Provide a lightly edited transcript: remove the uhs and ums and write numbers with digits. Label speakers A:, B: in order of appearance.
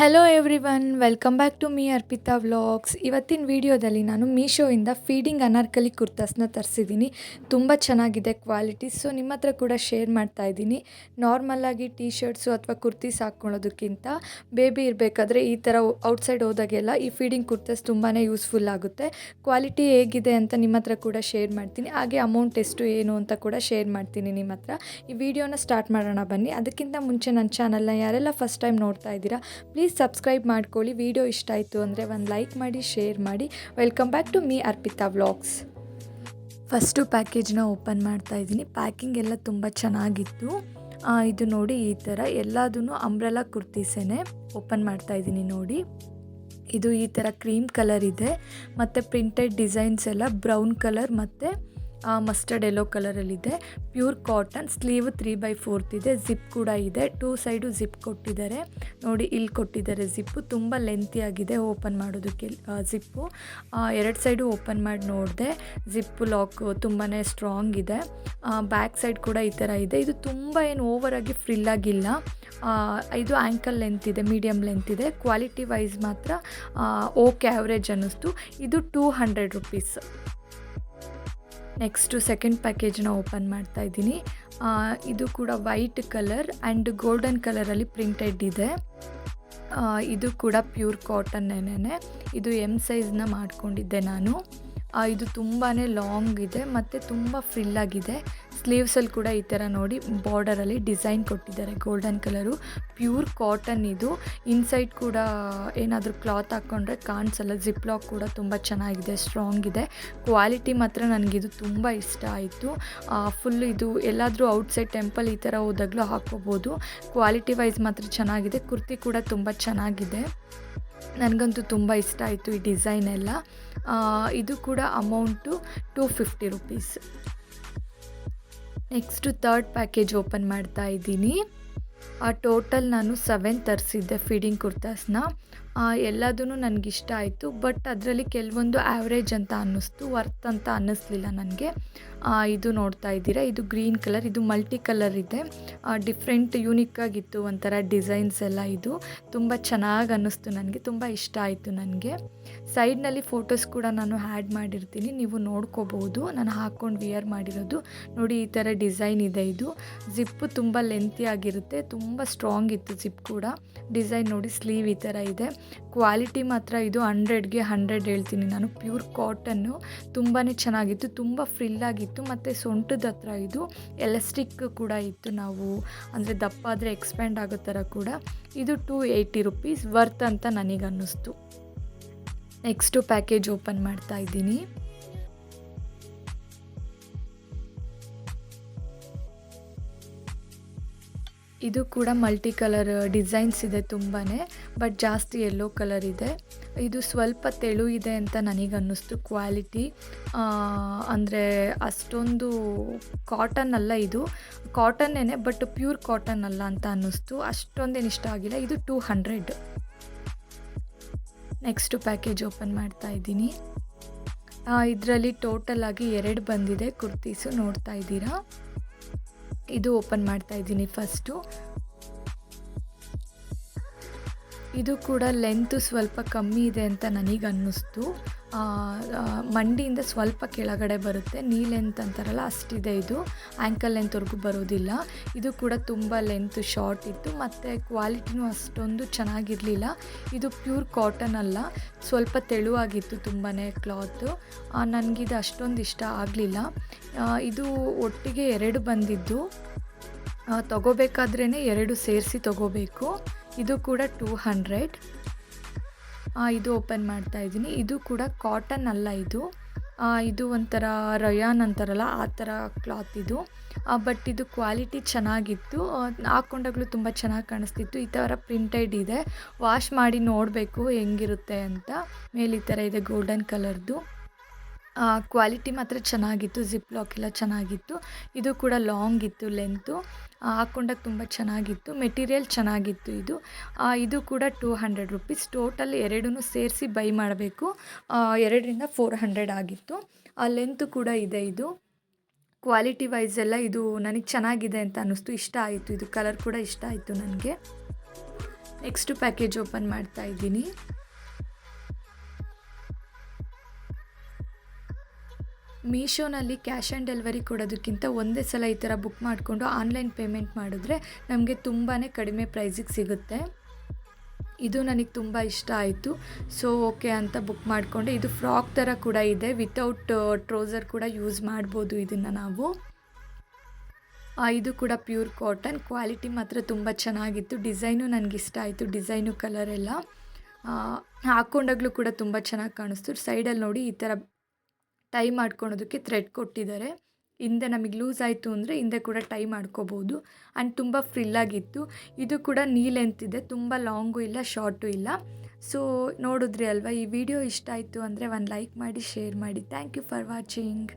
A: Hello everyone, welcome back to me Arpita vlogs. ಇವತ್ತಿನ ವಿಡಿಯೋದಲ್ಲಿ ನಾನು ಮೀಶೋಯಿಂದ ಫೀಡಿಂಗ್ ಅನಾರ್ಕಲಿ ಕುರ್ತಾಸ್ನ ತರಿಸಿದ್ದೀನಿ. ತುಂಬ ಚೆನ್ನಾಗಿದೆ ಕ್ವಾಲಿಟಿ. ಸೊ ನಿಮ್ಮ ಹತ್ರ ಕೂಡ ಶೇರ್ ಮಾಡ್ತಾ ಇದ್ದೀನಿ. ನಾರ್ಮಲಾಗಿ ಟೀ ಶರ್ಟ್ಸು ಅಥವಾ ಕುರ್ತೀಸ್ ಹಾಕ್ಕೊಳ್ಳೋದಕ್ಕಿಂತ ಬೇಬಿ ಇರಬೇಕಾದ್ರೆ ಈ ಥರ ಔಟ್ಸೈಡ್ ಹೋದಾಗೆಲ್ಲ ಈ ಫೀಡಿಂಗ್ ಕುರ್ತಾಸ್ ತುಂಬಾ ಯೂಸ್ಫುಲ್ ಆಗುತ್ತೆ. ಕ್ವಾಲಿಟಿ ಹೇಗಿದೆ ಅಂತ ನಿಮ್ಮ ಹತ್ರ ಕೂಡ ಶೇರ್ ಮಾಡ್ತೀನಿ. ಹಾಗೆ ಅಮೌಂಟ್ ಎಷ್ಟು ಏನು ಅಂತ ಕೂಡ ಶೇರ್ ಮಾಡ್ತೀನಿ ನಿಮ್ಮ ಹತ್ರ. ಈ ವಿಡಿಯೋನ ಸ್ಟಾರ್ಟ್ ಮಾಡೋಣ ಬನ್ನಿ. ಅದಕ್ಕಿಂತ ಮುಂಚೆ ನನ್ನ ಚಾನಲ್ನ ಯಾರೆಲ್ಲ ಫಸ್ಟ್ ಟೈಮ್ ನೋಡ್ತಾ ಇದ್ದೀರಾ ಪ್ಲೀಸ್ ಸಬ್ಸ್ಕ್ರೈಬ್ ಮಾಡ್ಕೊಳ್ಳಿ. ವಿಡಿಯೋ ಇಷ್ಟ ಆಯಿತು ಅಂದರೆ ಒಂದು ಲೈಕ್ ಮಾಡಿ, ಶೇರ್ ಮಾಡಿ. Welcome back to me Arpita vlogs. First ಪ್ಯಾಕೇಜ್ನ ಓಪನ್ ಮಾಡ್ತಾ ಇದ್ದೀನಿ. ಪ್ಯಾಕಿಂಗ್ ಎಲ್ಲ ತುಂಬ ಚೆನ್ನಾಗಿತ್ತು. ಇದು ನೋಡಿ, ಈ ಥರ ಎಲ್ಲದೂ ಅಂಬ್ರೆಲಾ ಕುರ್ತೀಸೇ ಓಪನ್ ಮಾಡ್ತಾ ಇದ್ದೀನಿ ನೋಡಿ. ಇದು ಈ ಥರ ಕ್ರೀಮ್ ಕಲರ್ ಇದೆ ಮತ್ತು ಪ್ರಿಂಟೆಡ್ ಡಿಸೈನ್ಸ್ ಎಲ್ಲ ಬ್ರೌನ್ ಕಲರ್ ಮತ್ತು ಮಸ್ಟರ್ಡ್ ಯೆಲ್ಲೋ ಕಲರಲ್ಲಿದೆ. ಪ್ಯೂರ್ ಕಾಟನ್, ಸ್ಲೀವ್ 3/4 ಇದೆ. ಜಿಪ್ ಕೂಡ ಇದೆ. 2 ಸೈಡು ಜಿಪ್ ಕೊಟ್ಟಿದ್ದಾರೆ ನೋಡಿ. ಇಲ್ಲಿ ಕೊಟ್ಟಿದ್ದಾರೆ ಜಿಪ್ಪು. ತುಂಬ ಲೆಂತಿ ಆಗಿದೆ ಓಪನ್ ಮಾಡೋದಕ್ಕೆ ಜಿಪ್ಪು. 2 ಸೈಡು ಓಪನ್ ಮಾಡಿ ನೋಡಿದೆ. ಜಿಪ್ಪು ಲಾಕ್ ತುಂಬಾ ಸ್ಟ್ರಾಂಗ್ ಇದೆ. ಬ್ಯಾಕ್ ಸೈಡ್ ಕೂಡ ಈ ಥರ ಇದೆ. ಇದು ತುಂಬ ಏನು ಓವರಾಗಿ ಫ್ರಿಲ್ ಆಗಿಲ್ಲ. ಇದು ಆ್ಯಂಕಲ್ ಲೆಂತ್ ಇದೆ, ಮೀಡಿಯಮ್ ಲೆಂತ್ ಇದೆ. ಕ್ವಾಲಿಟಿ ವೈಸ್ ಮಾತ್ರ ಓಕೆ, ಆ್ಯಾವ್ರೇಜ್ ಅನ್ನಿಸ್ತು. ಇದು 200 ರುಪೀಸ್. ನೆಕ್ಸ್ಟು ಸೆಕೆಂಡ್ ಪ್ಯಾಕೇಜ್ನ ಓಪನ್ ಮಾಡ್ತಾ ಇದ್ದೀನಿ. ಇದು ಕೂಡ ವೈಟ್ ಕಲರ್ ಆ್ಯಂಡ್ ಗೋಲ್ಡನ್ ಕಲರಲ್ಲಿ ಪ್ರಿಂಟೆಡ್ ಇದೆ. ಇದು ಕೂಡ ಪ್ಯೂರ್ ಕಾಟನ್ನೇನೆ. ಇದು ಎಮ್ ಸೈಜ್ನ ಮಾಡ್ಕೊಂಡಿದ್ದೆ ನಾನು. ಇದು ತುಂಬಾ ಲಾಂಗ್ ಇದೆ ಮತ್ತು ತುಂಬ ಫ್ರಿಲ್ ಆಗಿದೆ. ಸ್ಲೀವ್ಸಲ್ಲಿ ಕೂಡ ಈ ಥರ ನೋಡಿ ಬಾರ್ಡರಲ್ಲಿ ಡಿಸೈನ್ ಕೊಟ್ಟಿದ್ದಾರೆ ಗೋಲ್ಡನ್ ಕಲರು. ಪ್ಯೂರ್ ಕಾಟನ್ ಇದು. ಇನ್ಸೈಡ್ ಕೂಡ ಏನಾದರೂ ಕ್ಲಾತ್ ಹಾಕ್ಕೊಂಡ್ರೆ ಕಾಣಿಸಲ್ಲ. ಜಿಪ್ ಲಾಕ್ ಕೂಡ ತುಂಬ ಚೆನ್ನಾಗಿದೆ, ಸ್ಟ್ರಾಂಗ್ ಇದೆ. ಕ್ವಾಲಿಟಿ ಮಾತ್ರ ನನಗಿದು ತುಂಬ ಇಷ್ಟ ಆಯಿತು. ಫುಲ್ ಇದು ಎಲ್ಲಾದರೂ ಔಟ್ಸೈಡ್ ಟೆಂಪಲ್ ಈ ಥರ ಹೋದಾಗಲೂ ಹಾಕ್ಕೋಬೋದು. ಕ್ವಾಲಿಟಿ ವೈಸ್ ಮಾತ್ರ ಚೆನ್ನಾಗಿದೆ. ಕುರ್ತಿ ಕೂಡ ತುಂಬ ಚೆನ್ನಾಗಿದೆ. ನನಗಂತೂ ತುಂಬ ಇಷ್ಟ ಆಯಿತು ಈ ಡಿಸೈನ್ ಎಲ್ಲ. ಇದು ಕೂಡ amount 250 rupees. Next third package open ಮಾಡ್ತಾ ಇದ್ದೀನಿ. ಟೋಟಲ್ ನಾನು 7 ತರಿಸಿದ್ದೆ ಫೀಡಿಂಗ್ ಕುರ್ತಾಸ್ನ. ಎಲ್ಲದೂ ನನಗಿಷ್ಟ ಆಯಿತು. ಬಟ್ ಅದರಲ್ಲಿ ಕೆಲವೊಂದು ಆ್ಯಾವ್ರೇಜ್ ಅಂತ ಅನ್ನಿಸ್ತು, ವರ್ತ್ ಅಂತ ಅನ್ನಿಸ್ಲಿಲ್ಲ ನನಗೆ. ಇದು ನೋಡ್ತಾ ಇದ್ದೀರಾ, ಇದು ಗ್ರೀನ್ ಕಲರ್. ಇದು ಮಲ್ಟಿ ಕಲರ್ ಇದೆ. ಡಿಫ್ರೆಂಟ್ ಯೂನಿಕ್ಕಾಗಿತ್ತು ಒಂಥರ ಡಿಸೈನ್ಸ್ ಎಲ್ಲ. ಇದು ತುಂಬ ಚೆನ್ನಾಗಿ ಅನ್ನಿಸ್ತು ನನಗೆ, ತುಂಬ ಇಷ್ಟ ಆಯಿತು ನನಗೆ. ಸೈಡ್ನಲ್ಲಿ ಫೋಟೋಸ್ ಕೂಡ ನಾನು ಆ್ಯಡ್ ಮಾಡಿರ್ತೀನಿ, ನೀವು ನೋಡ್ಕೋಬೋದು. ನಾನು ಹಾಕ್ಕೊಂಡು ವಿಯರ್ ಮಾಡಿರೋದು ನೋಡಿ. ಈ ಥರ ಡಿಸೈನ್ ಇದೆ. ಇದು ಜಿಪ್ಪು ತುಂಬ ಲೆಂತಿ ಆಗಿರುತ್ತೆ, ತುಂಬ ಸ್ಟ್ರಾಂಗ್ ಇತ್ತು ಜಿಪ್ ಕೂಡ. ಡಿಸೈನ್ ನೋಡಿ, ಸ್ಲೀವ್ ಈ ಥರ ಇದೆ. ಕ್ವಾಲಿಟಿ ಮಾತ್ರ ಇದು 100ಗೆ 100 ಹೇಳ್ತೀನಿ ನಾನು. ಪ್ಯೂರ್ ಕಾಟನ್ನು ತುಂಬಾ ಚೆನ್ನಾಗಿತ್ತು, ತುಂಬ ಫ್ರಿಲ್ ಆಗಿತ್ತು ಮತ್ತು ಸೊಂಟದ ಹತ್ರ ಇದು ಎಲಾಸ್ಟಿಕ್ ಕೂಡ ಇತ್ತು. ನಾವು ಅಂದರೆ ದಪ್ಪ ಆದರೆ ಎಕ್ಸ್ಪ್ಯಾಂಡ್ ಆಗೋ ಥರ ಕೂಡ. ಇದು 280 ರುಪೀಸ್ ವರ್ತ್ ಅಂತ ನನಗನ್ನಿಸ್ತು. ನೆಕ್ಸ್ಟು ಪ್ಯಾಕೇಜ್ ಓಪನ್ ಮಾಡ್ತಾ ಇದ್ದೀನಿ. ಇದು ಕೂಡ ಮಲ್ಟಿ ಕಲರ್ ಡಿಸೈನ್ಸ್ ಇದೆ ತುಂಬಾ, ಬಟ್ ಜಾಸ್ತಿ ಯೆಲ್ಲೋ ಕಲರ್ ಇದೆ. ಇದು ಸ್ವಲ್ಪ ತೆಳು ಇದೆ ಅಂತ ನನಗನ್ನಿಸ್ತು. ಕ್ವಾಲಿಟಿ ಅಂದರೆ ಅಷ್ಟೊಂದು ಕಾಟನ್ ಅಲ್ಲ, ಇದು ಕಾಟನ್ನೇ ಬಟ್ ಪ್ಯೂರ್ ಕಾಟನ್ ಅಲ್ಲ ಅಂತ ಅನ್ನಿಸ್ತು. ಅಷ್ಟೊಂದೇನು ಇಷ್ಟ ಆಗಿಲ್ಲ. ಇದು 200. ನೆಕ್ಸ್ಟು ಪ್ಯಾಕೇಜ್ ಓಪನ್ ಮಾಡ್ತಾ ಇದ್ದೀನಿ. ಇದರಲ್ಲಿ ಟೋಟಲ್ ಆಗಿ 2 ಬಂದಿದೆ ಕುರ್ತೀಸು, ನೋಡ್ತಾ ಇದ್ದೀರಾ. ಇದು ಓಪನ್ ಮಾಡ್ತಾ ಇದ್ದೀನಿ ಫಸ್ಟು. ಇದು ಕೂಡ ಲೆಂತು ಸ್ವಲ್ಪ ಕಮ್ಮಿ ಇದೆ ಅಂತ ನನಗನ್ನಿಸ್ತು. ಮಂಡಿಯಿಂದ ಸ್ವಲ್ಪ ಕೆಳಗಡೆ ಬರುತ್ತೆ. ನೀ ಲೆಂತ್ ಅಂತಾರಲ್ಲ ಅಷ್ಟಿದೆ. ಇದು ಆ್ಯಂಕಲ್ ಲೆಂತ್ವರೆಗೂ ಬರೋದಿಲ್ಲ. ಇದು ಕೂಡ ತುಂಬ ಲೆಂತ್ ಶಾರ್ಟ್ ಇತ್ತು ಮತ್ತು ಕ್ವಾಲಿಟಿನೂ ಅಷ್ಟೊಂದು ಚೆನ್ನಾಗಿರಲಿಲ್ಲ. ಇದು ಪ್ಯೂರ್ ಕಾಟನ್ ಅಲ್ಲ, ಸ್ವಲ್ಪ ತೆಳುವಾಗಿತ್ತು ತುಂಬಾ ಕ್ಲಾತು. ನನಗಿದು ಅಷ್ಟೊಂದು ಇಷ್ಟ ಆಗಲಿಲ್ಲ. ಇದು ಒಟ್ಟಿಗೆ 2 ಬಂದಿದ್ದು. ತೊಗೋಬೇಕಾದ್ರೇ 2 ಸೇರಿಸಿ ತೊಗೋಬೇಕು. ಇದು ಕೂಡ 200. ಇದು ಓಪನ್ ಮಾಡ್ತಾ ಇದ್ದೀನಿ. ಇದು ಕೂಡ ಕಾಟನ್ ಅಲ್ಲ. ಇದು ಒಂಥರ ರಯಾನ್ ಅಂತಾರಲ್ಲ ಆ ಥರ ಕ್ಲಾತ್ ಇದು. ಬಟ್ ಇದು ಕ್ವಾಲಿಟಿ ಚೆನ್ನಾಗಿತ್ತು. ಹಾಕ್ಕೊಂಡಾಗಲೂ ತುಂಬ ಚೆನ್ನಾಗಿ ಕಾಣಿಸ್ತಿತ್ತು. ಈ ಥರ ಪ್ರಿಂಟೆಡ್ ಇದೆ. ವಾಶ್ ಮಾಡಿ ನೋಡಬೇಕು ಹೆಂಗಿರುತ್ತೆ ಅಂತ. ಮೇಲೆ ಈ ಥರ ಇದೆ ಗೋಲ್ಡನ್ ಕಲರ್ದು. ಕ್ವಾಲಿಟಿ ಮಾತ್ರ ಚೆನ್ನಾಗಿತ್ತು. ಜಿಪ್ ಲಾಕ್ ಎಲ್ಲ ಚೆನ್ನಾಗಿತ್ತು. ಇದು ಕೂಡ ಲಾಂಗ್ ಇತ್ತು ಲೆಂತು. ಹಾಕ್ಕೊಂಡಾಗ ತುಂಬ ಚೆನ್ನಾಗಿತ್ತು. ಮೆಟೀರಿಯಲ್ ಚೆನ್ನಾಗಿತ್ತು. ಇದು ಕೂಡ 200 ರುಪೀಸ್. ಟೋಟಲ್ 2 ಸೇರಿಸಿ ಬೈ ಮಾಡಬೇಕು. 2ರಿಂದ 400 ಆಗಿತ್ತು. ಲೆಂತು ಕೂಡ ಇದೆ. ಇದು ಕ್ವಾಲಿಟಿ ವೈಸ್ ಎಲ್ಲ ಇದು ನನಗೆ ಚೆನ್ನಾಗಿದೆ ಅಂತ ಅನ್ನಿಸ್ತು. ಇಷ್ಟ ಆಯಿತು. ಇದು ಕಲರ್ ಕೂಡ ಇಷ್ಟ ಆಯಿತು ನನಗೆ. ನೆಕ್ಸ್ಟ್ ಪ್ಯಾಕೇಜ್ ಓಪನ್ ಮಾಡ್ತಾ ಇದ್ದೀನಿ. ಮೀಶೋನಲ್ಲಿ ಕ್ಯಾಶ್ ಆನ್ ಡೆಲಿವರಿ ಕೊಡೋದಕ್ಕಿಂತ ಒಂದೇ ಸಲ ಈ ಥರ ಬುಕ್ ಮಾಡಿಕೊಂಡು ಆನ್ಲೈನ್ ಪೇಮೆಂಟ್ ಮಾಡಿದ್ರೆ ನಮಗೆ ತುಂಬಾ ಕಡಿಮೆ ಪ್ರೈಸಿಗೆ ಸಿಗುತ್ತೆ. ಇದು ನನಗೆ ತುಂಬ ಇಷ್ಟ ಆಯಿತು. ಸೊ ಓಕೆ ಅಂತ ಬುಕ್ ಮಾಡಿಕೊಂಡೆ. ಇದು ಫ್ರಾಕ್ ಥರ ಕೂಡ ಇದೆ, ವಿತೌಟ್ ಟ್ರೌಸರ್ ಕೂಡ ಯೂಸ್ ಮಾಡ್ಬೋದು ಇದನ್ನು ನಾವು. ಇದು ಕೂಡ ಪ್ಯೂರ್ ಕಾಟನ್. ಕ್ವಾಲಿಟಿ ಮಾತ್ರ ತುಂಬ ಚೆನ್ನಾಗಿತ್ತು. ಡಿಸೈನು ನನಗಿಷ್ಟ ಆಯಿತು, ಡಿಸೈನು ಕಲರ್ ಎಲ್ಲ ಹಾಕ್ಕೊಂಡಾಗಲೂ ಕೂಡ ತುಂಬ ಚೆನ್ನಾಗಿ ಕಾಣಿಸ್ತು. ಸೈಡಲ್ಲಿ ನೋಡಿ ಈ ಥರ ಟೈ ಮಾಡ್ಕೊಳೋದಕ್ಕೆ ಥ್ರೆಡ್ ಕೊಟ್ಟಿದ್ದಾರೆ. ಹಿಂದೆ ನಮಗೆ ಲೂಸ್ ಆಯಿತು ಅಂದರೆ ಹಿಂದೆ ಕೂಡ ಟೈ ಮಾಡ್ಕೋಬೋದು. ಆ್ಯಂಡ್ ತುಂಬ ಫ್ರಿಲ್ಲಾಗಿತ್ತು. ಇದು ಕೂಡ ನೀ ಲೆಂತ್ ಇದೆ, ತುಂಬ ಲಾಂಗು ಇಲ್ಲ ಶಾರ್ಟು ಇಲ್ಲ. ಸೊ ನೋಡಿದ್ರಿ ಅಲ್ವಾ, ಈ ವಿಡಿಯೋ ಇಷ್ಟ ಆಯಿತು ಅಂದರೆ ಒಂದು ಲೈಕ್ ಮಾಡಿ, ಶೇರ್ ಮಾಡಿ. Thank you for watching.